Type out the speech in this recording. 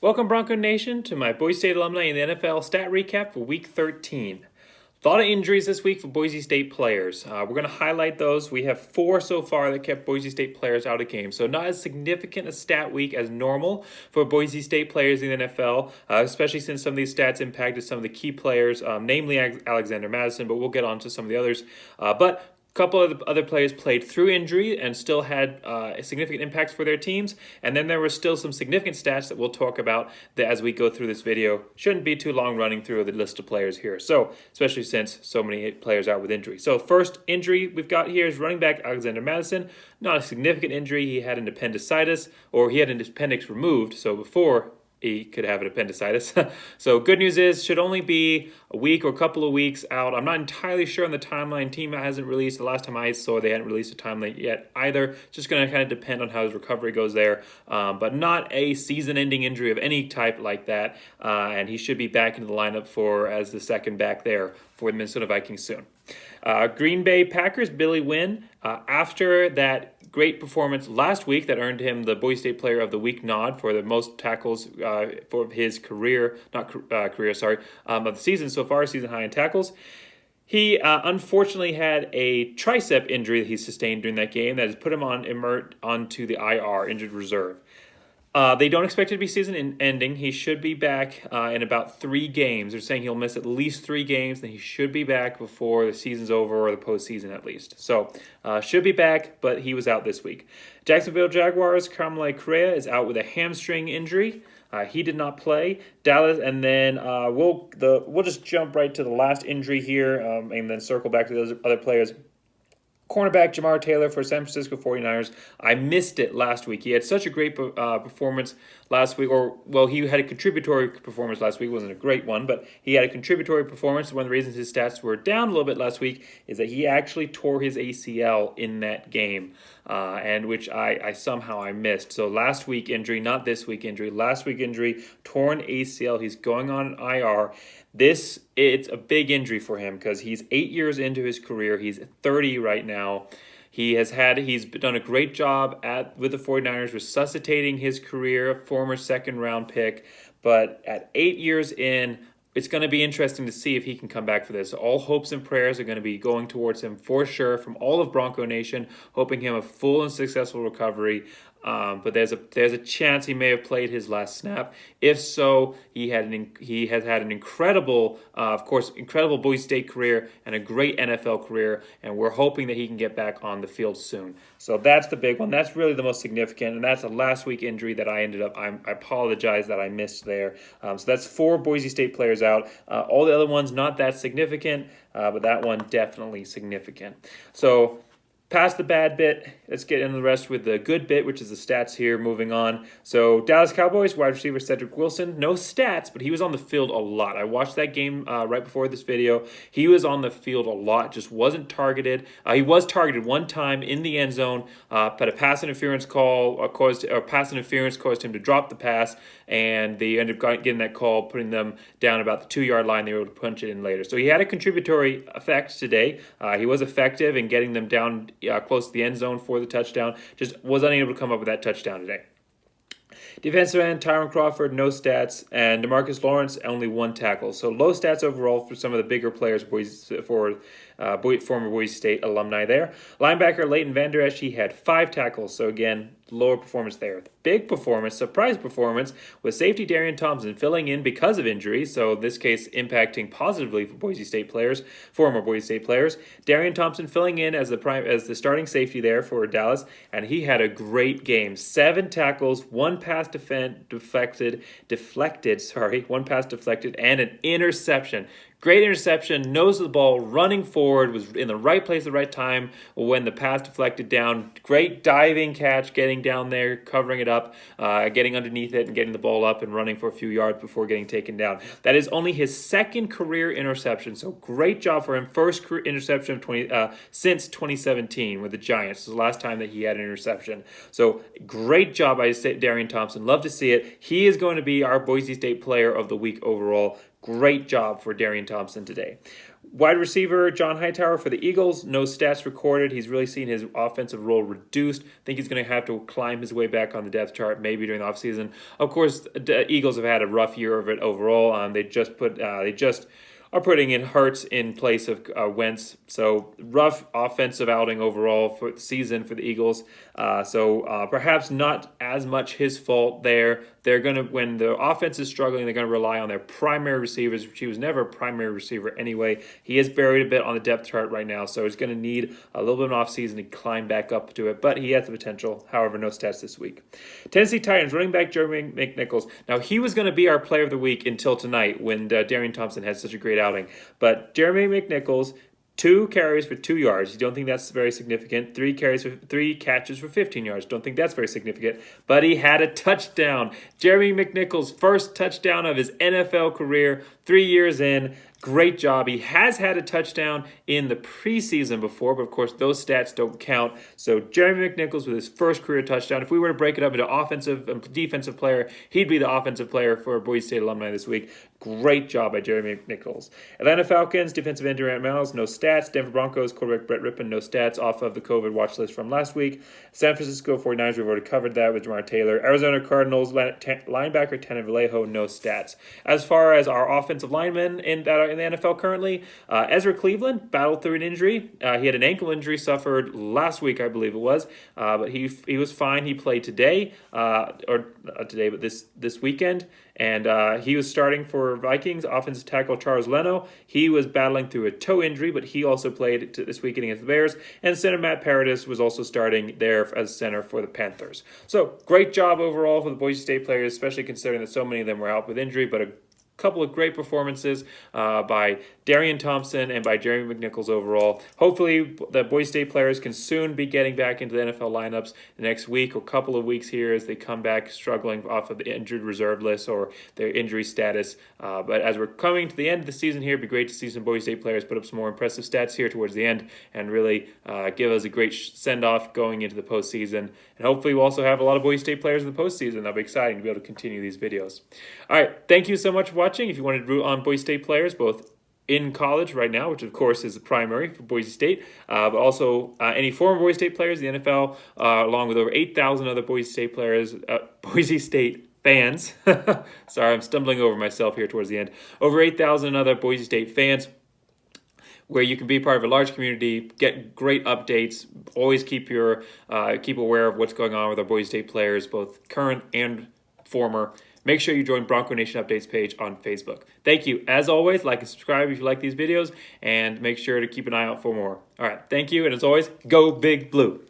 Welcome, Bronco Nation, to my Boise State Alumni in the NFL stat recap for Week 13. A lot of injuries this week for Boise State players. We're going to highlight those. We have 4 so far that kept Boise State players out of games. So not as significant a stat week as normal for Boise State players in the NFL, especially since some of these stats impacted some of the key players, namely Alexander Madison, but we'll get on to some of the others. But a couple of the other players played through injury and still had significant impacts for their teams. And then there were still some significant stats that we'll talk about that as we go through this video. Shouldn't be too long running through the list of players here. So, especially since so many players out with injury. So, first injury we've got here is running back Alexander Madison. Not a significant injury. He had an appendicitis, or he had an appendix removed. So, before he could have an appendicitis. So good news is, should only be a week or a couple of weeks out. I'm not entirely sure on the timeline. Team hasn't released. The last time I saw, they hadn't released a timeline yet either. It's just going to kind of depend on how his recovery goes there. But not a season-ending injury of any type like that. And he should be back into the lineup as the second back there for the Minnesota Vikings soon. Green Bay Packers, Billy Wynn, after that great performance last week that earned him the Boise State Player of the Week nod for the most tackles for his career, of the season so far, season high in tackles. He unfortunately had a tricep injury that he sustained during that game that has put him onto the IR, injured reserve. They don't expect it to be season-ending. He should be back in about 3 games. They're saying he'll miss at least 3 games, and he should be back before the season's over, or the postseason at least. So, should be back, but he was out this week. Jacksonville Jaguars, Carmelo Correa is out with a hamstring injury. He did not play. Dallas, and then we'll just jump right to the last injury here, and then circle back to those other players. Cornerback Jamar Taylor for San Francisco 49ers. I missed it last week. He had such a great performance last week, he had a contributory performance last week. It wasn't a great one, but he had a contributory performance. One of the reasons his stats were down a little bit last week is that he actually tore his ACL in that game, and which I somehow missed. So last week injury, not this week injury, last week injury, torn ACL. He's going on IR. It's a big injury for him because he's 8 years into his career. He's 30 right now. He's done a great job with the 49ers resuscitating his career, former second-round pick. But at 8 years in, it's going to be interesting to see if he can come back for this. All hopes and prayers are going to be going towards him for sure from all of Bronco Nation, hoping him a full and successful recovery. But there's a chance he may have played his last snap. If so, he has had an incredible Boise State career and a great NFL career, and we're hoping that he can get back on the field soon. So that's the big one. That's really the most significant, and that's a last week injury that I apologize that I missed there. So that's 4 Boise State players out. All the other ones not that significant, but that one definitely significant. So, past the bad bit, let's get into the rest with the good bit, which is the stats here. Moving on. So, Dallas Cowboys wide receiver Cedric Wilson, no stats, but he was on the field a lot. I watched that game right before this video. He was on the field a lot, just wasn't targeted. He was targeted one time in the end zone, but a pass interference caused him to drop the pass, and they ended up getting that call, putting them down about the 2-yard line. They were able to punch it in later. So he had a contributory effect today. He was effective in getting them down close to the end zone for the touchdown. Just was unable to come up with that touchdown today. Defensive end, Tyron Crawford, no stats, and DeMarcus Lawrence, only 1 tackle. So low stats overall for some of the bigger players former Boise State alumni there. Linebacker Leighton Vander Esch, he had 5 tackles, so again, lower performance there. The big performance, surprise performance, was safety Darian Thompson filling in because of injury, so in this case impacting positively for Boise State players, former Boise State players. Darian Thompson filling in as the starting safety there for Dallas, and he had a great game. 7 tackles, 1 pass deflected, and an interception. Great interception, nose of the ball, running forward, was in the right place at the right time when the pass deflected down. Great diving catch, getting down there, covering it up, getting underneath it and getting the ball up and running for a few yards before getting taken down. That is only his 2nd career interception, so great job for him. First career interception since 2017 with the Giants. This was the last time that he had an interception. So great job by Darian Thompson. Love to see it. He is going to be our Boise State Player of the Week overall. Great job for Darian Thompson today. Wide receiver John Hightower for the Eagles, no stats recorded. He's really seen his offensive role reduced. I think he's going to have to climb his way back on the depth chart maybe during the offseason. Of course, the Eagles have had a rough year of it overall. They just are putting in Hurts in place of Wentz. So rough offensive outing overall for the season for the Eagles. Perhaps not as much his fault there. They're going to, when the offense is struggling, they're going to rely on their primary receivers, which he was never a primary receiver anyway. He is buried a bit on the depth chart right now, so he's going to need a little bit of an offseason to climb back up to it, but he has the potential. However, no stats this week. Tennessee Titans running back Jeremy McNichols. Now, he was going to be our player of the week until tonight when Darian Thompson had such a great outing, but Jeremy McNichols, 2 carries for 2 yards. You don't think that's very significant. 3 catches for 15 yards. Don't think that's very significant. But he had a touchdown. Jeremy McNichols' first touchdown of his NFL career, 3 years in. Great job. He has had a touchdown in the preseason before, but of course those stats don't count. So Jeremy McNichols with his first career touchdown. If we were to break it up into offensive and defensive player, he'd be the offensive player for Boise State Alumni this week. Great job by Jeremy McNichols. Atlanta Falcons, defensive end Durant Miles, no stats. Denver Broncos, quarterback Brett Rippon, no stats off of the COVID watch list from last week. San Francisco 49ers, we've already covered that with Jamar Taylor. Arizona Cardinals, linebacker Tanner Vallejo, no stats. As far as our offensive linemen in the NFL currently, Ezra Cleveland battled through an injury. He had an ankle injury suffered last week, I believe it was, but he was fine. He played today, but this weekend, and he was starting for Vikings. Offensive tackle Charles Leno, he was battling through a toe injury, but he also played this weekend against the Bears. And center Matt Paradis was also starting there as center for the Panthers. So great job overall for the Boise State players, especially considering that so many of them were out with injury, but a couple of great performances by Darian Thompson and by Jeremy McNichols overall. Hopefully the Boise State players can soon be getting back into the NFL lineups the next week or couple of weeks here as they come back struggling off of the injured reserve list or their injury status. But as we're coming to the end of the season here, it'd be great to see some Boise State players put up some more impressive stats here towards the end and really give us a great send-off going into the postseason. And hopefully we'll also have a lot of Boise State players in the postseason. That'll be exciting to be able to continue these videos. All right, thank you so much for watching. If you wanted to root on Boise State players, both in college right now, which of course is the primary for Boise State, but also any former Boise State players, the NFL, along with over 8,000 other Boise State players, Boise State fans. Sorry, I'm stumbling over myself here towards the end. Over 8,000 other Boise State fans, where you can be part of a large community, get great updates, always keep aware of what's going on with our Boise State players, both current and former. Make sure you join Bronco Nation Updates page on Facebook. Thank you. As always, like and subscribe if you like these videos, and make sure to keep an eye out for more. All right, thank you, and as always, go Big Blue.